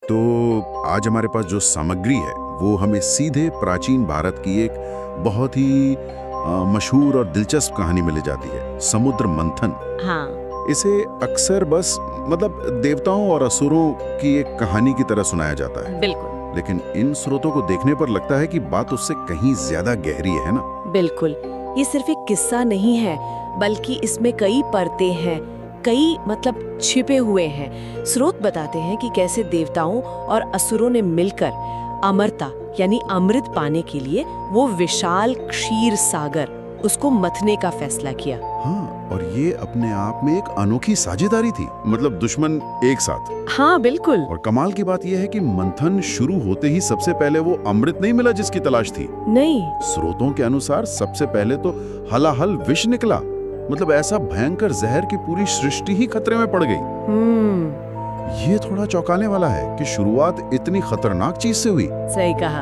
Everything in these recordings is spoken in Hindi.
तो आज हमारे पास जो सामग्री है वो हमें सीधे प्राचीन भारत की एक बहुत ही मशहूर और दिलचस्प कहानी में ले जाती है, समुद्र मंथन। हाँ। इसे अक्सर बस देवताओं और असुरों की एक कहानी की तरह सुनाया जाता है। बिल्कुल लेकिन इन स्रोतों को देखने पर लगता है कि बात उससे कहीं ज्यादा गहरी है ना। बिल्कुल, ये सिर्फ एक किस्सा नहीं है, बल्कि इसमें कई परतें हैं, कई छिपे हुए हैं। स्रोत बताते हैं कि कैसे देवताओं और असुरों ने मिलकर अमरता यानी अमृत पाने के लिए वो विशाल क्षीर सागर उसको मथने का फैसला किया। हाँ, और ये अपने आप में एक अनोखी साझेदारी थी, दुश्मन एक साथ। हाँ बिल्कुल। और कमाल की बात यह है कि मंथन शुरू होते ही सबसे पहले वो अमृत नहीं मिला जिसकी तलाश थी। नहीं, स्रोतों के अनुसार सबसे पहले तो हलाहल विष निकला। ऐसा भयंकर जहर की पूरी सृष्टि ही खतरे में पड़ गई। ये थोड़ा चौंकाने वाला है कि शुरुआत इतनी खतरनाक चीज से हुई। सही कहा।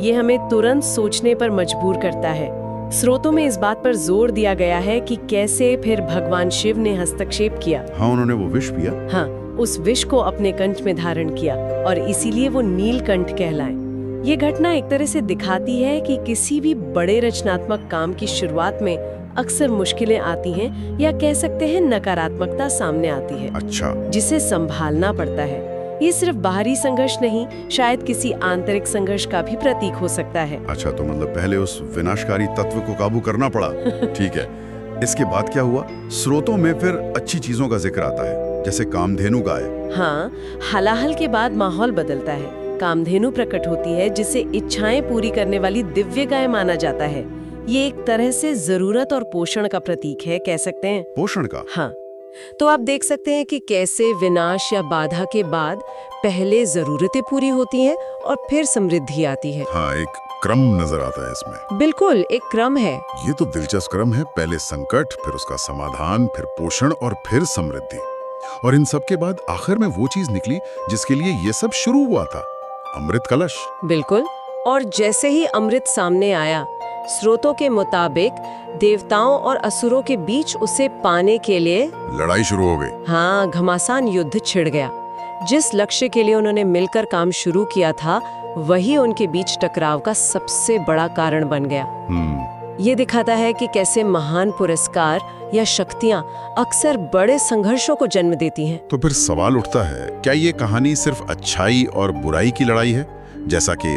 ये हमें तुरंत सोचने पर मजबूर करता है। स्रोतों में इस बात पर जोर दिया गया है कि कैसे फिर भगवान शिव ने हस्तक्षेप किया। हाँ, उन्होंने वो विष पिया। हाँ, उस विष को अपने कंठ में धारण किया और इसीलिए वो नीलकंठ कहलाए। ये घटना एक तरह से दिखाती है कि किसी भी बड़े रचनात्मक काम की शुरुआत में अक्सर मुश्किलें आती हैं, या कह सकते हैं नकारात्मकता सामने आती है। अच्छा। जिसे संभालना पड़ता है। ये सिर्फ बाहरी संघर्ष नहीं, शायद किसी आंतरिक संघर्ष का भी प्रतीक हो सकता है। अच्छा, तो पहले उस विनाशकारी तत्व को काबू करना पड़ा। ठीक है, इसके बाद क्या हुआ? स्रोतों में फिर अच्छी चीजों का जिक्र आता है, जैसे कामधेनु गाय। हाँ, हलाहल के बाद माहौल बदलता है। कामधेनु प्रकट होती है, जिसे इच्छाएं पूरी करने वाली दिव्य गाय माना जाता है। ये एक तरह से जरूरत और पोषण का प्रतीक है, कह सकते हैं। पोषण का? हाँ, तो आप देख सकते हैं कि कैसे विनाश या बाधा के बाद पहले जरूरतें पूरी होती हैं और फिर समृद्धि आती है। हाँ, एक क्रम नजर आता है इसमें। बिल्कुल, एक क्रम है। ये तो दिलचस्प क्रम है। पहले संकट, फिर उसका समाधान, फिर पोषण और फिर समृद्धि। और इन सब के बाद आखिर में वो चीज निकली जिसके लिए ये सब शुरू हुआ था, अमृत कलश। बिल्कुल। और जैसे ही अमृत सामने आया, स्रोतों के मुताबिक देवताओं और असुरों के बीच उसे पाने के लिए लड़ाई शुरू हो गई। हाँ, घमासान युद्ध छिड़ गया। जिस लक्ष्य के लिए उन्होंने मिलकर काम शुरू किया था, वही उनके बीच टकराव का सबसे बड़ा कारण बन गया। ये दिखाता है कि कैसे महान पुरस्कार या शक्तियां अक्सर बड़े संघर्षों को जन्म देती हैं। तो फिर सवाल उठता है, क्या ये कहानी सिर्फ अच्छाई और बुराई की लड़ाई है, जैसा कि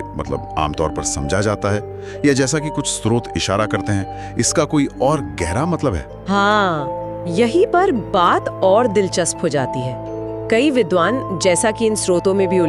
आमतौर पर समझा जाता है, या जैसा कि कुछ स्रोत इशारा करते हैं, इसका कोई और गहरा मतलब है? हाँ, यहीं पर बात और दिलचस्प हो जाती है। कई विद्वान, जैसा कि इन स्रोतों में भी